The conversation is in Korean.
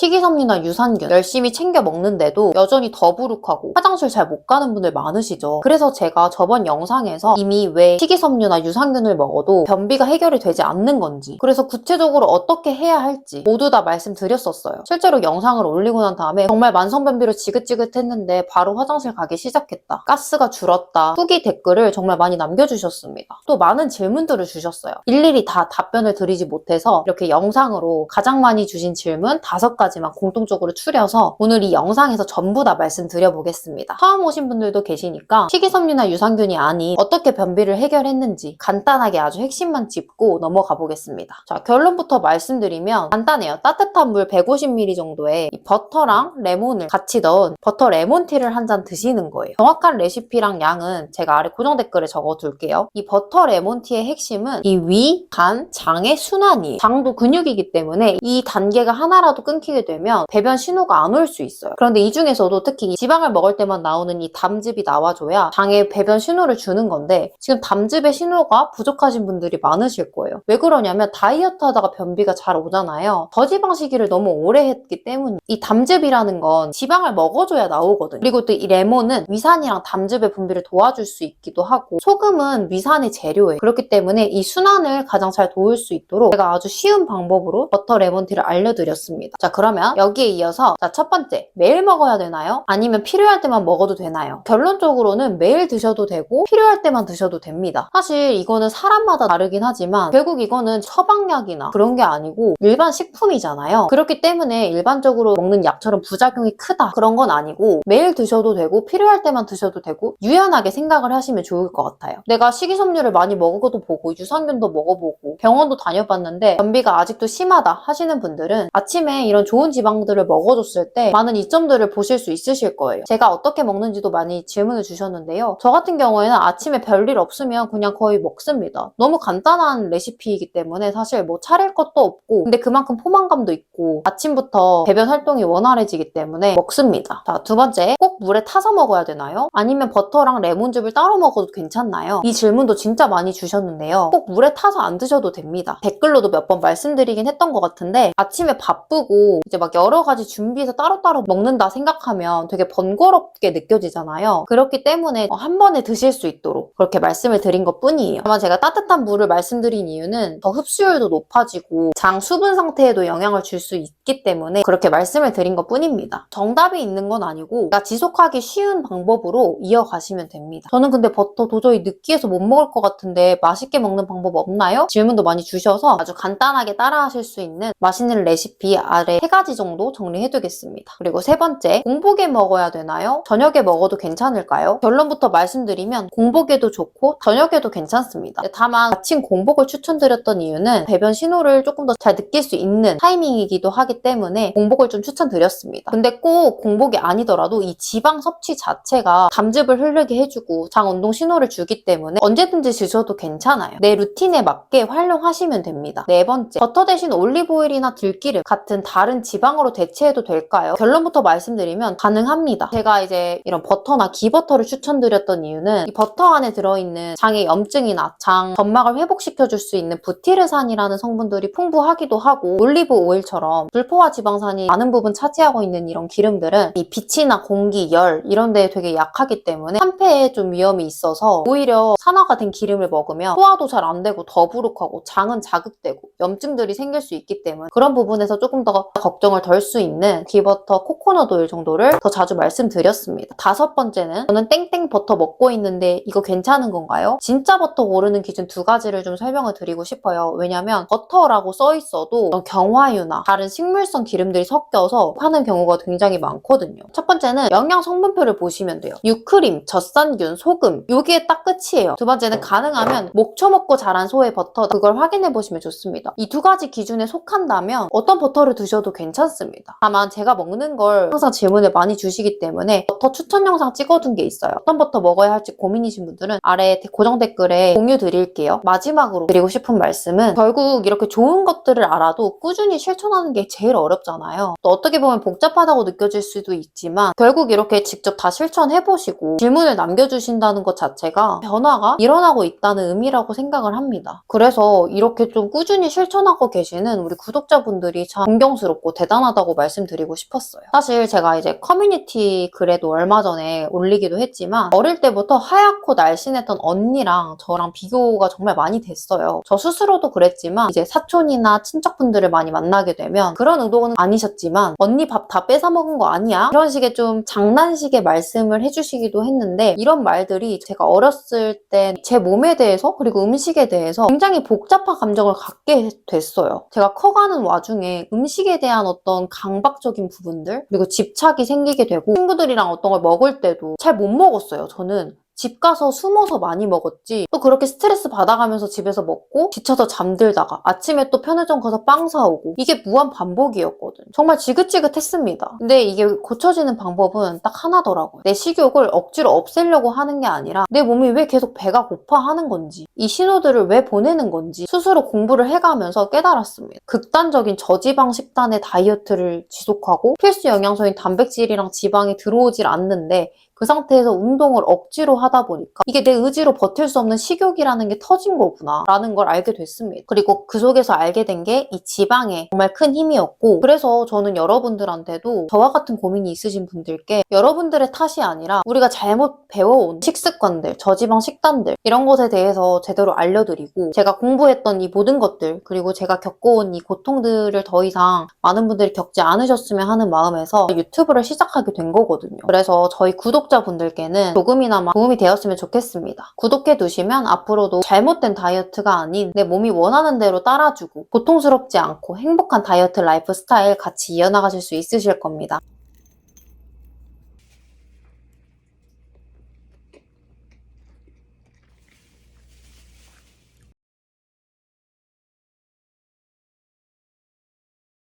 식이섬유나 유산균 열심히 챙겨 먹는데도 여전히 더부룩하고 화장실 잘 못 가는 분들 많으시죠. 그래서 제가 저번 영상에서 이미 왜 식이섬유나 유산균을 먹어도 변비가 해결이 되지 않는 건지, 그래서 구체적으로 어떻게 해야 할지 모두 다 말씀드렸었어요. 실제로 영상을 올리고 난 다음에 정말 만성변비로 지긋지긋했는데 바로 화장실 가기 시작했다, 가스가 줄었다, 후기 댓글을 정말 많이 남겨주셨습니다. 또 많은 질문들을 주셨어요. 일일이 다 답변을 드리지 못해서 이렇게 영상으로 가장 많이 주신 질문 5가지만 공통적으로 추려서 오늘 이 영상에서 전부 다 말씀드려보겠습니다. 처음 오신 분들도 계시니까 식이섬유나 유산균이 아닌 어떻게 변비를 해결했는지 간단하게 아주 핵심만 짚고 넘어가 보겠습니다. 자, 결론부터 말씀드리면 간단해요. 따뜻한 물 150ml 정도에 이 버터랑 레몬을 같이 넣은 버터 레몬티를 한 잔 드시는 거예요. 정확한 레시피랑 양은 제가 아래 고정 댓글에 적어둘게요. 이 버터 레몬티의 핵심은 이 위, 간, 장의 순환이에요. 장도 근육이기 때문에 이 단계가 하나라도 끊기게 되면 배변 신호가 안 올 수 있어요. 그런데 이 중에서도 특히 지방을 먹을 때만 나오는 이 담즙이 나와줘야 장에 배변 신호를 주는 건데, 지금 담즙의 신호가 부족하신 분들이 많으실 거예요. 왜 그러냐면 다이어트 하다가 변비가 잘 오잖아요. 저지방 식이를 너무 오래 했기 때문에 이 담즙이라는 건 지방을 먹어줘야 나오거든요. 그리고 또 이 레몬은 위산이랑 담즙의 분비를 도와줄 수 있기도 하고, 소금은 위산의 재료예요. 그렇기 때문에 이 순환을 가장 잘 도울 수 있도록 제가 아주 쉬운 방법으로 버터 레몬티를 알려드렸습니다. 자, 그러면 여기에 이어서 첫 번째, 매일 먹어야 되나요? 아니면 필요할 때만 먹어도 되나요? 결론적으로는 매일 드셔도 되고 필요할 때만 드셔도 됩니다. 사실 이거는 사람마다 다르긴 하지만 결국 이거는 처방약이나 그런 게 아니고 일반 식품이잖아요. 그렇기 때문에 일반적으로 먹는 약처럼 부작용이 크다 그런 건 아니고 매일 드셔도 되고 필요할 때만 드셔도 되고 유연하게 생각을 하시면 좋을 것 같아요. 내가 식이섬유를 많이 먹어도 보고 유산균도 먹어보고 병원도 다녀봤는데 변비가 아직도 심하다 하시는 분들은 아침에 이런 좋은 지방들을 먹어줬을 때 많은 이점들을 보실 수 있으실 거예요. 제가 어떻게 먹는지도 많이 질문을 주셨는데요. 저 같은 경우에는 아침에 별일 없으면 그냥 거의 먹습니다. 너무 간단한 레시피이기 때문에 사실 뭐 차릴 것도 없고, 근데 그만큼 포만감도 있고 아침부터 배변 활동이 원활해지기 때문에 먹습니다. 자, 두 번째, 꼭 물에 타서 먹어야 되나요? 아니면 버터랑 레몬즙을 따로 먹어도 괜찮나요? 이 질문도 진짜 많이 주셨는데요. 꼭 물에 타서 안 드셔도 됩니다. 댓글로도 몇 번 말씀드리긴 했던 것 같은데, 아침에 바쁘고 이제 막 여러 가지 준비해서 따로따로 먹는다 생각하면 되게 번거롭게 느껴지잖아요. 그렇기 때문에 한 번에 드실 수 있도록 그렇게 말씀을 드린 것 뿐이에요. 다만 제가 따뜻한 물을 말씀드린 이유는 더 흡수율도 높아지고 장 수분 상태에도 영향을 줄 수 있기 때문에 그렇게 말씀을 드린 것 뿐입니다. 정답이 있는 건 아니고 지속하기 쉬운 방법으로 이어가시면 됩니다. 저는 근데 버터 도저히 느끼해서 못 먹을 것 같은데 맛있게 먹는 방법 없나요? 질문도 많이 주셔서 아주 간단하게 따라하실 수 있는 맛있는 레시피 아래 3가지 정도 정리해두겠습니다. 그리고 세 번째, 공복에 먹어야 되나요? 저녁에 먹어도 괜찮을까요? 결론부터 말씀드리면 공복에도 좋고 저녁에도 괜찮습니다. 다만 아침 공복을 추천드렸던 이유는 배변 신호를 조금 더 잘 느낄 수 있는 타이밍이기도 하기 때문에 공복을 좀 추천드렸습니다. 근데 꼭 공복이 아니더라도 이 지방 섭취 자체가 담즙을 흐르게 해주고 장 운동 신호를 주기 때문에 언제든지 드셔도 괜찮아요. 내 루틴에 맞게 활용하시면 됩니다. 네 번째, 버터 대신 올리브오일이나 들기름 같은 다른 지방으로 대체해도 될까요? 결론부터 말씀드리면 가능합니다. 제가 이제 이런 버터나 기버터를 추천드렸던 이유는 이 버터 안에 들어있는 장의 염증이나 장 점막을 회복시켜줄 수 있는 부티르산이라는 성분들이 풍부하기도 하고, 올리브 오일처럼 불포화 지방산이 많은 부분 차지하고 있는 이런 기름들은 이 빛이나 공기, 열 이런 데에 되게 약하기 때문에 산패에 좀 위험이 있어서 오히려 산화가 된 기름을 먹으면 소화도 잘 안 되고 더부룩하고 장은 자극되고 염증들이 생길 수 있기 때문에 그런 부분에서 조금 더 걱정을 덜 수 있는 기버터, 코코넛 오일 정도를 더 자주 말씀드렸습니다. 5번째는 저는 땡땡 버터 먹고 있는데 이거 괜찮은 건가요? 진짜 버터 고르는 기준 2가지를 좀 설명을 드리고 싶어요. 왜냐면 버터라고 써 있어도 경화유나 다른 식물성 기름들이 섞여서 하는 경우가 굉장히 많거든요. 첫 번째는 영양 성분표를 보시면 돼요. 유크림, 젖산균, 소금 여기에 딱 끝이에요. 두 번째는 가능하면 목초 먹고 자란 소의 버터, 그걸 확인해 보시면 좋습니다. 이 2가지 기준에 속한다면 어떤 버터를 드셔도 괜찮습니다. 다만 제가 먹는 걸 항상 질문을 많이 주시기 때문에 버터 추천 영상 찍어둔 게 있어요. 어떤 버터 먹어야 할지 고민이신 분들은 아래 고정 댓글에 공유 드릴게요. 마지막으로 드리고 싶은 말씀은 결국 이렇게 좋은 것들을 알아도 꾸준히 실천하는 게 제일 어렵잖아요. 또 어떻게 보면 복잡하다고 느껴질 수도 있지만 결국 이렇게 이렇게 직접 다 실천해보시고 질문을 남겨주신다는 것 자체가 변화가 일어나고 있다는 의미라고 생각을 합니다. 그래서 이렇게 좀 꾸준히 실천하고 계시는 우리 구독자분들이 참 존경스럽고 대단하다고 말씀드리고 싶었어요. 사실 제가 이제 커뮤니티 글에도 얼마 전에 올리기도 했지만 어릴 때부터 하얗고 날씬했던 언니랑 저랑 비교가 정말 많이 됐어요. 저 스스로도 그랬지만 이제 사촌이나 친척분들을 많이 만나게 되면 그런 의도는 아니셨지만 언니 밥 다 뺏어먹은 거 아니야? 이런 식의 좀 장난식의 말씀을 해주시기도 했는데 이런 말들이 제가 어렸을 때 제 몸에 대해서 그리고 음식에 대해서 굉장히 복잡한 감정을 갖게 됐어요. 제가 커가는 와중에 음식에 대한 어떤 강박적인 부분들 그리고 집착이 생기게 되고 친구들이랑 어떤 걸 먹을 때도 잘 못 먹었어요. 저는 집 가서 숨어서 많이 먹었지 또 그렇게 스트레스 받아가면서 집에서 먹고 지쳐서 잠들다가 아침에 또 편의점 가서 빵 사오고 이게 무한 반복이었거든. 정말 지긋지긋했습니다. 근데 이게 고쳐지는 방법은 딱 하나더라고요. 내 식욕을 억지로 없애려고 하는 게 아니라 내 몸이 왜 계속 배가 고파 하는 건지 이 신호들을 왜 보내는 건지 스스로 공부를 해가면서 깨달았습니다. 극단적인 저지방 식단의 다이어트를 지속하고 필수 영양소인 단백질이랑 지방이 들어오질 않는데 그 상태에서 운동을 억지로 하다 보니까 이게 내 의지로 버틸 수 없는 식욕이라는 게 터진 거구나 라는 걸 알게 됐습니다. 그리고 그 속에서 알게 된 게 이 지방에 정말 큰 힘이었고 그래서 저는 여러분들한테도 저와 같은 고민이 있으신 분들께 여러분들의 탓이 아니라 우리가 잘못 배워온 식습관들, 저지방 식단들 이런 것에 대해서 제대로 알려드리고 제가 공부했던 이 모든 것들 그리고 제가 겪어온 이 고통들을 더 이상 많은 분들이 겪지 않으셨으면 하는 마음에서 유튜브를 시작하게 된 거거든요. 그래서 저희 구독자분들께는 조금이나마 도움이 되었으면 좋겠습니다. 구독해 두시면 앞으로도 잘못된 다이어트가 아닌 내 몸이 원하는 대로 따라주고 고통스럽지 않고 행복한 다이어트 라이프 스타일 같이 이어나가실 수 있으실 겁니다.